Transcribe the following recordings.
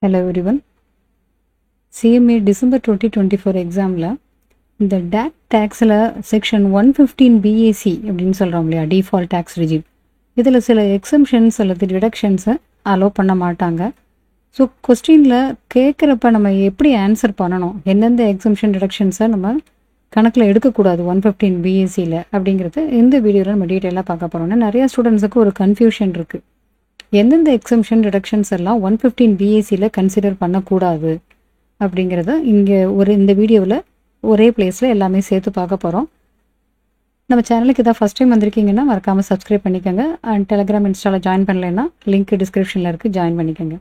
Hello everyone. CMA December 2024 எக்ஸாமில் இந்த DAC டேக்ஸில் section 115 BAC அப்படின்னு சொல்கிறோம் இல்லையா, டிஃபால்ட் டேக்ஸ் ரிஜிம். இதில் சில எக்ஸம்ஷன்ஸ் அல்லது டிடக்ஷன்ஸை அலோவ் பண்ண மாட்டாங்க. ஸோ கொஸ்டினில் கேட்குறப்ப நம்ம எப்படி ஆன்சர் பண்ணணும், எந்தெந்த எக்ஸம்ஷன் டிடக்ஷன்ஸை நம்ம கணக்கில் எடுக்கக்கூடாது 115 BACயில் அப்படிங்கிறது இந்த வீடியோவில் நம்ம டீட்டெயிலாக பார்க்க போகிறோம்னா, நிறையா ஸ்டூடெண்ட்ஸுக்கு ஒரு கன்ஃபியூஷன் இருக்குது. எந்தெந்த எக்ஸம்ஷன் டிடக்ஷன்ஸ் எல்லாம் 115 BACயில் கன்சிடர் பண்ணக்கூடாது அப்படிங்கிறத இங்கே இந்த வீடியோவில் ஒரே பிளேஸில் எல்லாமே சேர்த்து பார்க்க போகிறோம். நம்ம சேனலுக்கு இதான் ஃபஸ்ட் டைம் வந்திருக்கீங்கன்னா மறக்காமல் சப்ஸ்கிரைப் பண்ணிக்கோங்க. அண்ட் டெலகிராம் இன்ஸ்டாவில் ஜாயின் பண்ணலைன்னா லிங்க் டிஸ்கிரிப்ஷனில் இருக்குது, ஜாயின் பண்ணிக்கோங்க.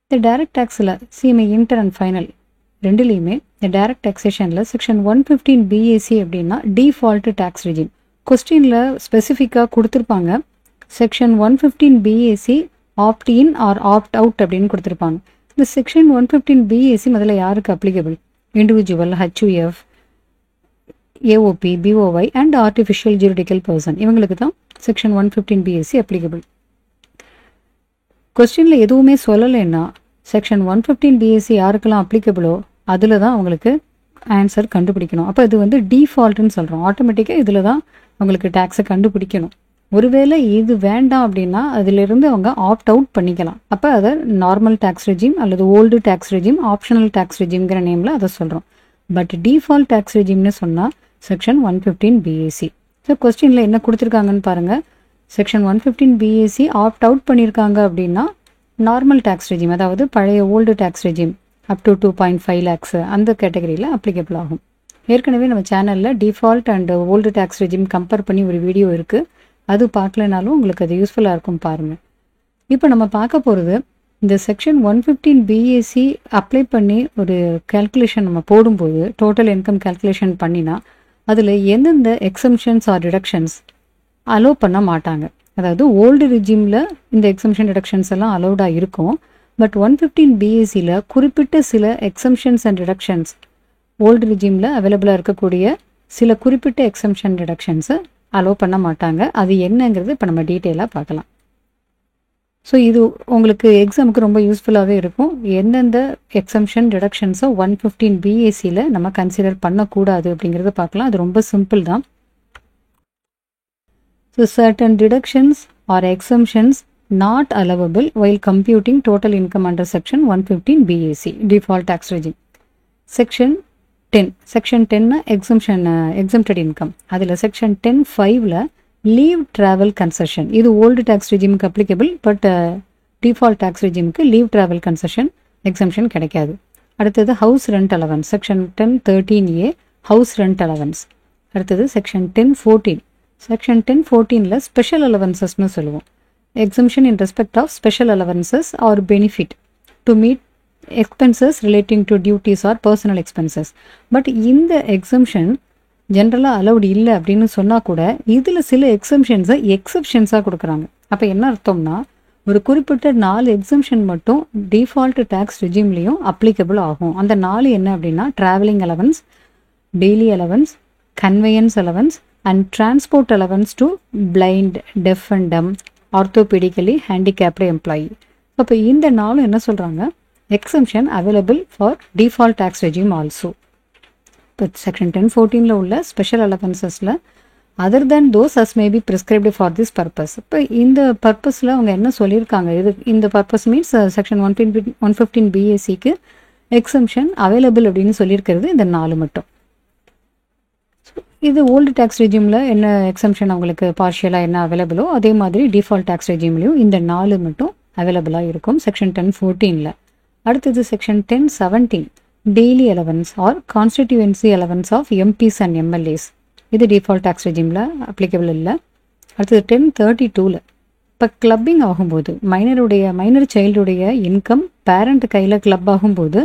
இந்த டைரக்ட் டேக்ஸில் CMA இன்டர் அண்ட் ஃபைனல் ரெண்டுலேயுமே இந்த டைரக்ட் டேக்ஸேஷனில் செக்ஷன் 115 BAC அப்படின்னா டிஃபால்ட் டேக்ஸ் ரிஜிம். கொஸ்டினில் ஸ்பெசிஃபிக்காக கொடுத்துருப்பாங்க. Section 115 BAC opt in or opt out அப்படின்னு கொடுத்துருப்பாங்க. இந்த செக்ஷன் 115 BAC முதல்ல யாருக்கு applicable? Individual, HUF, AOP, BOY and artificial juridical person, இவங்களுக்கு தான் செக்ஷன் 115 BAC அப்ளிகபிள். கொஸ்டினில் எதுவுமே சொல்லலைன்னா செக்ஷன் 115 BAC யாருக்கெல்லாம் அப்ளிகபிளோ அதில் தான் அவங்களுக்கு ஆன்சர் கண்டுபிடிக்கணும். அப்போ இது டிஃபால்ட்டுன்னு சொல்கிறோம். ஆட்டோமேட்டிக்காக இதில் தான் அவங்களுக்கு டேக்ஸை கண்டுபிடிக்கணும். ஒருவேளை இது வேண்டாம் அப்படின்னா அதிலிருந்து அவங்க ஆப்ட் அவுட் பண்ணிக்கலாம். அப்போ அதை நார்மல் டேக்ஸ் ரெஜிம் அல்லது old tax regime, optional tax ரெஜிம்ங்கிற நேமில் அதை சொல்கிறோம். பட் டிஃபால்ட் டேக்ஸ் ரெஜிம்னு சொன்னால் செக்ஷன் 115 BAC. ஸோ கொஸ்டினில் என்ன கொடுத்துருக்காங்கன்னு பாருங்கள். செக்ஷன் 115 BAC ஆப்ட் அவுட் பண்ணியிருக்காங்க அப்படின்னா நார்மல் டேக்ஸ் ரெஜிம், அதாவது பழைய old tax regime up to 2.5 lakhs அந்த கேட்டகரியில் அப்ளிகபிள் ஆகும். ஏற்கனவே நம்ம சேனலில் default and old tax regime compare பண்ணி ஒரு வீடியோ இருக்குது, அது பார்க்கலனாலும் உங்களுக்கு அது யூஸ்ஃபுல்லாக இருக்கும் பாருங்கள். இப்போ நம்ம பார்க்க போகிறது இந்த செக்ஷன் 115 BAC அப்ளை பண்ணி ஒரு கேல்குலேஷன் நம்ம போடும்போது டோட்டல் இன்கம் கேல்குலேஷன் பண்ணினா அதில் எந்தெந்த எக்ஸம்ஷன்ஸ் ஆர் டிடக்ஷன்ஸ் அலோவ் பண்ண மாட்டாங்க. அதாவது ஓல்டு ரிஜிமில் இந்த எக்ஸம்ஷன் டிடக்ஷன்ஸ் எல்லாம் அலோவ்டாக இருக்கும். பட் 115 BACயில் குறிப்பிட்ட சில எக்ஸம்ஷன்ஸ் அண்ட் டிடக்ஷன்ஸ் ஓல்டு ரிஜிமில் அவைலபிளாக இருக்கக்கூடிய சில குறிப்பிட்ட எக்ஸம்ஷன் டிடக்ஷன்ஸை அலோவ் பண்ண மாட்டாங்க. அது என்னங்கிறது இப்போ நம்ம டீட்டெயிலாக பார்க்கலாம். ஸோ இது உங்களுக்கு எக்ஸாமுக்கு ரொம்ப யூஸ்ஃபுல்லாகவே இருக்கும். எந்தெந்த எக்ஸம்ஷன் டிடக்ஷன்ஸை 115 BACயில் நம்ம கன்சிடர் பண்ணக்கூடாது அப்படிங்கிறத பார்க்கலாம். அது ரொம்ப சிம்பிள் தான். So certain deductions or exemptions not allowable while computing total income under section 115 BAC default tax regime. Section 10 exempted income. அதில் செக்ஷன் 10(5)ல் லீவ் ட்ராவல் கன்செஷன், இது ஓல்டு டேக்ஸ் ரெஜிமுக்கு அப்ளிகபிள். பட் டிஃபால்ட் டேக்ஸ் ரெஜிமுக்கு லீவ் ட்ராவல் கன்செஷன் எக்ஸம்ஷன் கிடைக்காது. அடுத்தது house rent allowance, section 10(13)A house rent allowance. அடுத்தது section 10(14). Section 10(14)ல் ஸ்பெஷல் அலவன்சஸ்னு சொல்லுவோம். Exemption in respect of special allowances R benefit to meet expenses relating to duties are personal expenses. But இந்த exemption ஜென்ரலாக allowed இல்லை அப்படின்னு சொன்னால் கூட இதில் சில எக்ஸம்ஷன்ஸை எக்ஸப்ஷன்ஸாக கொடுக்குறாங்க. அப்போ என்ன அர்த்தம்னா, ஒரு குறிப்பிட்ட 4 எக்ஸம்ஷன் மட்டும் டிஃபால்ட் டேக்ஸ் ரெஜிம்லேயும் அப்ளிகபிள் ஆகும். அந்த 4 என்ன அப்படின்னா, travelling allowance, daily allowance, conveyance allowance and transport allowance to blind, deaf and dumb, orthopedically handicapped employee. அப்போ இந்த 4 என்ன சொல்கிறாங்க, exemption available for default tax regime also. இப்போ செக்ஷன் 10(14)ல் உள்ள ஸ்பெஷல் அலவன்சஸில் other than those as may be prescribed for this purpose. இப்போ இந்த பர்பஸில் அவங்க என்ன சொல்லியிருக்காங்க, இந்த பர்பஸ் மீன்ஸ் செக்ஷன் 115 BACக்கு எக்ஸம்ஷன் அவைலபிள் அப்படின்னு சொல்லியிருக்கிறது இந்த 4 மட்டும். இது ஓல்டு டேக்ஸ் ரெஜிமில் என்ன எக்ஸம்ஷன் அவங்களுக்கு பார்ஷியலாக என்ன அவைலபிளோ அதே மாதிரி டிஃபால்ட் டேக்ஸ் ரெஜிம்லையும் இந்த 4 மட்டும் அவைலபிளாக இருக்கும் செக்ஷன் 10(14)ல். அடுத்தது section 10(17) daily allowance or constituency allowance of MPs and MLAs. இது டிஃபால்ட் டேக்ஸ் ரெஜிமில் அப்ளிகபிள் இல்லை. அடுத்தது 10(32)ல் இப்போ கிளப்பிங் ஆகும்போது மைனர் சைல்டுடைய இன்கம் பேரண்ட் கையில் கிளப் ஆகும்போது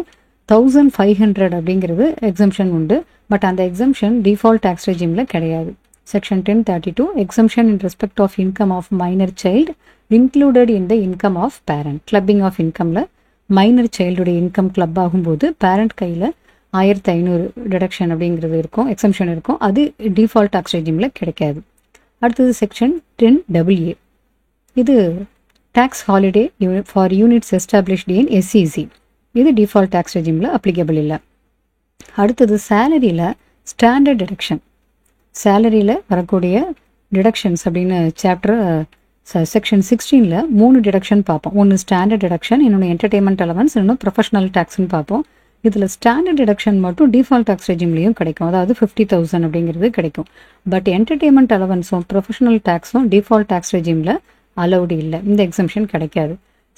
1500 அப்படிங்கிறது எக்ஸம்ஷன் உண்டு. பட் அந்த எக்ஸம்ஷன் டிஃபால்ட் டேக்ஸ் ரெஜிமில் கிடையாது. Section 10(32) exemption in respect of income of minor child included in the income of parent. Clubbing of இன்கமில் மைனர் சைல்டுடைய இன்கம் கிளப் ஆகும்போது பேரண்ட் கையில் 1500 டிடக்ஷன் அப்படிங்கிறது இருக்கும், எக்ஸம்ஷன் இருக்கும். அது டிஃபால்ட் டேக்ஸ் ரெஜிமில் கிடைக்காது. அடுத்தது செக்ஷன் 10AA. இது tax holiday for units established in SEZ, இது டிஃபால்ட் டேக்ஸ் ரெஜிமில் அப்ளிகபிள் இல்லை. அடுத்தது சேலரியில் ஸ்டாண்டர்ட் டிடக்ஷன், சேலரியில் வரக்கூடிய டிடக்ஷன்ஸ் அப்படின்னு சாப்டர் செக்ஷன் 16ல் 3 டிடக்ஷன் பார்ப்போம். ஒன்று ஸ்டாண்டர்ட் டிடக்ஷன், இன்னொன்று என்டர்டெயின்மெண்ட் அலவன்ஸ், இன்னொன்று ப்ரொஃபஷனல் டேக்ஸ்னு பார்ப்போம். இதில் ஸ்டாண்டர்ட் டிடக்ஷன் மட்டும் டிஃபால்ட் டேக்ஸ் ரெஜிம்லேயும் கிடைக்கும், அதாவது 50,000 அப்படிங்கிறது கிடைக்கும். பட் என்டர்டெயின்மெண்ட் அலவன்ஸும் ப்ரொஃபஷனல் டேக்ஸும் டிஃபால்ட் டேக்ஸ் ரெஜிமில் அலௌடு இல்லை, இந்த எக்ஸம்ஷன் கிடைக்காது.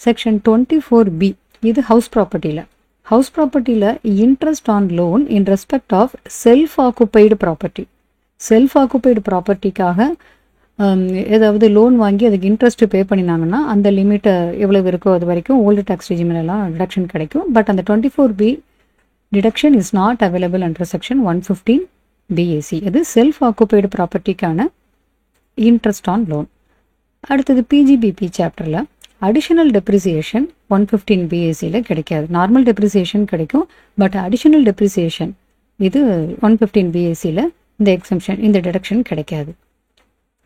செக்ஷன் 24B, இது ஹவுஸ் ப்ராப்பர்ட்டியில். ஹவுஸ் ப்ராப்பர்ட்டியில் interest on loan in respect of self occupied property, self occupied ப்ராப்பர்ட்டிக்காக ஏதாவது லோன் வாங்கி அதுக்கு இன்ட்ரெஸ்ட் பே பண்ணினாங்கன்னா அந்த லிமிட்டை எவ்வளவு இருக்கோ அது வரைக்கும் ஓல்டு டேக்ஸ் ரெஜிமிலலாம் டிடக்ஷன் கிடைக்கும். பட் அந்த 24B deduction is not available under section 115 BAC, அது செல்ஃப் ஆக்குபைடு ப்ராப்பர்ட்டிக்கான இன்ட்ரெஸ்ட் ஆன் லோன். அடுத்தது PGBP சாப்டரில் அடிஷனல் டெப்ரிசியேஷன் 115 BACயில் கிடைக்காது. நார்மல் டெப்ரிசியேஷன் கிடைக்கும், பட் அடிஷனல் டெப்ரிசியேஷன் இது 115 BACயில் இந்த எக்ஸம்ஷன், இந்த டிடக்ஷன் கிடைக்காது.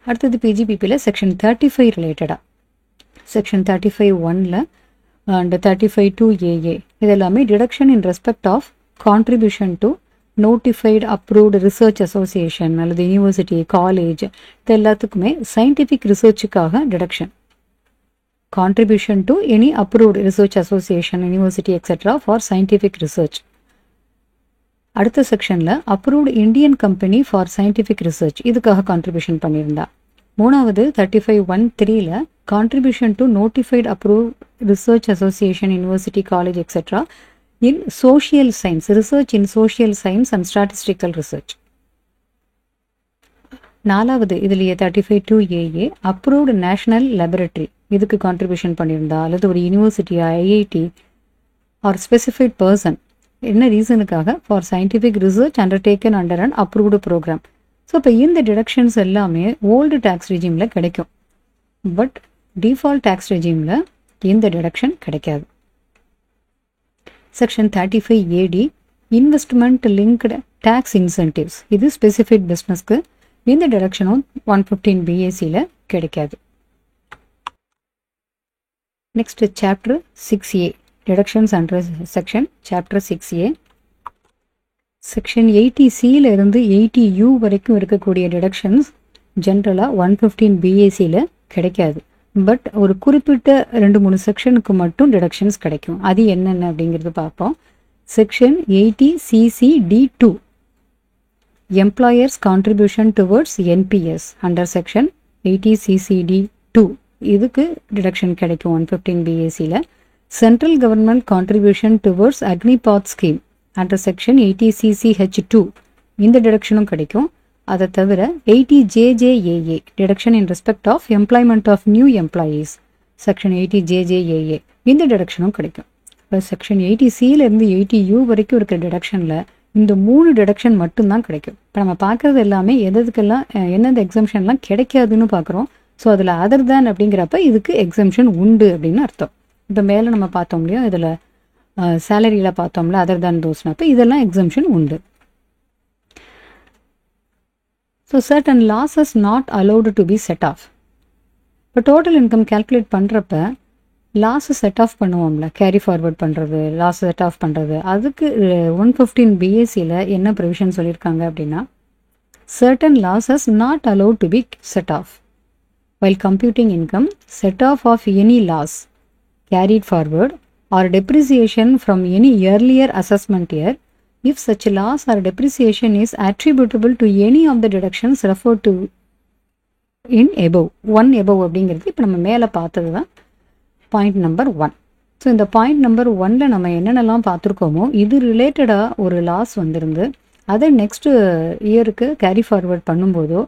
அடுத்தது PGBPயில் செக்ஷன் 35 ரிலேட்டடாக, செக்ஷன் 35(1)ல் அண்ட் 35(2)AA இதெல்லாமே deduction in respect of contribution to notified approved research association அல்லது யூனிவர்சிட்டி, காலேஜ், இது எல்லாத்துக்குமே சயின்டிஃபிக் ரிசர்ச்சுக்காக deduction. Contribution to any approved research association, university etcetera for scientific research. அடுத்த செக்ஷனில் approved Indian company for scientific research, இதுக்காக contribution பண்ணியிருந்தா. மூணாவது 35(1)(3)ல் contribution to notified approve research association, university, college etcetera in social science, research in social science and statistical research. நாலாவது இதுலேயே 35(2)AA approved national laboratory, இதுக்கு contribution பண்ணியிருந்தா அல்லது ஒரு university, IIT or specified person, என்ன ரீசனுக்காக for scientific research undertaken under and approved programme. So இப்போ இந்த டிடக்ஷன்ஸ் எல்லாமே ஓல்டு டேக்ஸ் ரெஜிமில் கிடைக்கும், பட் டிஃபால்ட் டேக்ஸ் ரெஜிமில் இந்த டிடக்ஷன் கிடைக்காது. Section 35AD investment linked tax incentives, இது ஸ்பெசிஃபிக் பிஸ்னஸ்க்கு, இந்த டிடக்ஷனும் 115 BACயில் கிடைக்காது. Next chapter 6A deductions under section chapter 6A. Section 80Cயில் இருந்து 80U வரைக்கும் இருக்கக்கூடிய டிடக்ஷன்ஸ் ஜென்ரலாக 115 BACயில் கிடைக்காது. பட் ஒரு குறிப்பிட்ட 2-3 செக்ஷனுக்கு மட்டும் டிடக்ஷன்ஸ் கிடைக்கும். அது என்னென்ன அப்படிங்கிறது பார்ப்போம். Section 80CCD2 employers contribution towards NPS under section 80CCD2, இதுக்கு டிடக்ஷன் கிடைக்கும் 115 BACயில். Central government contribution towards Agnipath scheme under section 80CCH2, இந்த டிடக்ஷனும் கிடைக்கும். அதை தவிர 80JJAA deduction in respect of employment of new employees section 80JJAA, இந்த டிடக்ஷனும் கிடைக்கும். இப்போ செக்ஷன் 80Cயிலிருந்து 80U வரைக்கும் இருக்கிற டிடக்ஷனில் இந்த 3 டிடக்ஷன் மட்டும்தான் கிடைக்கும். இப்போ நம்ம பார்க்குறது எல்லாமே எதுக்கெல்லாம் எந்தெந்த எக்ஸம்ஷன்லாம் கிடைக்காதுன்னு பார்க்குறோம். ஸோ அதில் அதர் தேன் அப்படிங்கிறப்ப இதுக்கு எக்ஸம்ஷன் உண்டு அப்படின்னு அர்த்தம். இப்போ மேலே நம்ம பார்த்தோம் இல்லையா, இதில் சேலரியில் பார்த்தோம்ல அதர் தேன் தோஸ்னப்போ இதெல்லாம் எக்ஸம்ஷன் உண்டு. So certain losses not allowed to be set off. இப்போ டோட்டல் இன்கம் கேல்குலேட் பண்ணுறப்ப லாஸை செட் ஆஃப் பண்ணுவோம்ல, கேரி ஃபார்வர்ட் பண்ணுறது, லாஸ் செட் ஆஃப் பண்ணுறது, அதுக்கு 115 BACயில் என்ன ப்ரொவிஷன் சொல்லியிருக்காங்க அப்படின்னா, certain losses not allowed to be set off while computing income, set off of any loss carried forward or depreciation from any earlier assessment year if such loss or depreciation is attributable to any of the deductions referred to in above. 1 above அப்படிங்கிறது இப்போ நம்ம மேலே பார்த்தது தான் point number 1. So இந்த point number 1ல் நம்ம என்னென்னலாம் பார்த்துருக்கோமோ இது ரிலேட்டடாக ஒரு லாஸ் வந்திருந்து அதை நெக்ஸ்ட் இயருக்கு கேரி ஃபார்வர்ட் பண்ணும்போதோ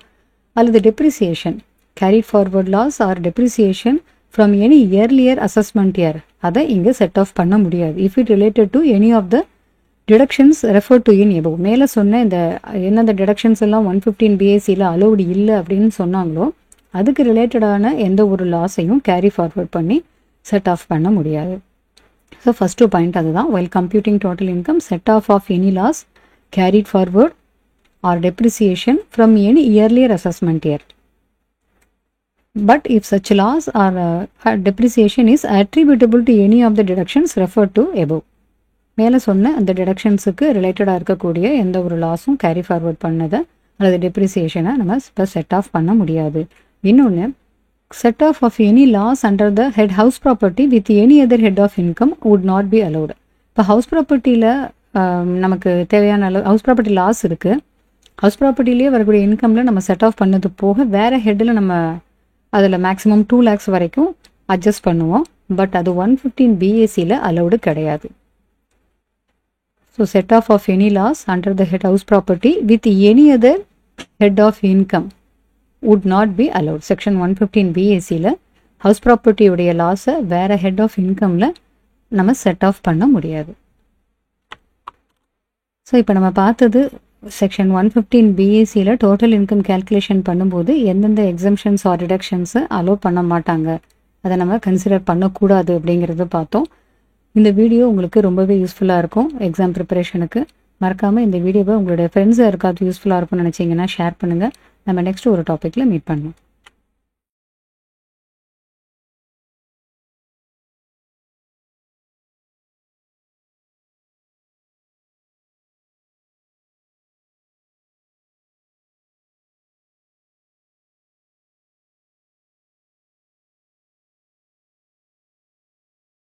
அல்லது depreciation carried forward loss or depreciation from any earlier assessment year, அதை இங்கே செட் ஆஃப் பண்ண முடியாது if it related to any of the deductions referred to in above. மேலே சொன்ன இந்த என்னென்ன டிடக்ஷன்ஸ் எல்லாம் 115 BACயில் அலௌடு இல்லை அப்படின்னு சொன்னாங்களோ அதுக்கு ரிலேட்டடான எந்த ஒரு லாஸையும் கேரி ஃபார்வர்ட் பண்ணி செட் ஆஃப் பண்ண முடியாது. ஸோ ஃபஸ்ட்டு பாயிண்ட் அதுதான், while computing total income, set off of any loss carried forward or depreciation from any earlier assessment year. But if such loss or depreciation is attributable to any of the deductions referred to above. மேலே சொன்ன அந்த டிடக்ஷன்ஸுக்கு ரிலேட்டடாக இருக்கக்கூடிய எந்த ஒரு லாஸும் carry forward பண்ணதை அல்லது டெப்ரிசியேஷனை நம்ம இப்போ செட் ஆஃப் பண்ண முடியாது. இன்னொன்று, set off of any loss under the head house property with any other head of income would not be allowed. இப்போ ஹவுஸ் ப்ராப்பர்ட்டியில் நமக்கு தேவையான அளவு ஹவுஸ் ப்ராப்பர்ட்டி லாஸ் இருக்குது. ஹவுஸ் ப்ராப்பர்ட்டிலேயே வரக்கூடிய இன்கமில் நம்ம செட் ஆஃப் பண்ணது போக வேறு ஹெட்டில் நம்ம அதில் மேக்ஸிமம் 2 lakhs வரைக்கும் அட்ஜஸ்ட் பண்ணுவோம். பட் அது 115 BACயில் அலௌடு கிடையாது. So set off of any loss under the head house property with any other head of income would not be allowed. Section 115 BACயில் ஹவுஸ் ப்ராப்பர்ட்டியுடைய லாஸை வேறு ஹெட் ஆஃப் இன்கமில் நம்ம செட் ஆஃப் பண்ண முடியாது. ஸோ இப்போ நம்ம பார்த்தது செக்ஷன் 115 BACயில் டோட்டல் இன்கம் கேல்குலேஷன் பண்ணும்போது எந்தெந்த எக்ஸம்ஷன்ஸ் ஆர் டிடக்ஷன்ஸை அலோவ் பண்ண மாட்டாங்க, அதை நம்ம கன்சிடர் பண்ணக்கூடாது அப்படிங்கிறத பார்த்தோம். இந்த வீடியோ உங்களுக்கு ரொம்பவே யூஸ்ஃபுல்லாக இருக்கும் எக்ஸாம் ப்ரிப்பரேஷனுக்கு. மறக்காமல் இந்த வீடியோவை உங்களுடைய ஃப்ரெண்ட்ஸ் யாருக்காவது யூஸ்ஃபுல்லாக இருக்கும்னு நினச்சிங்கன்னா ஷேர் பண்ணுங்கள். நம்ம நெக்ஸ்ட் ஒரு டாப்பிக்கில் மீட் பண்ணுவோம்.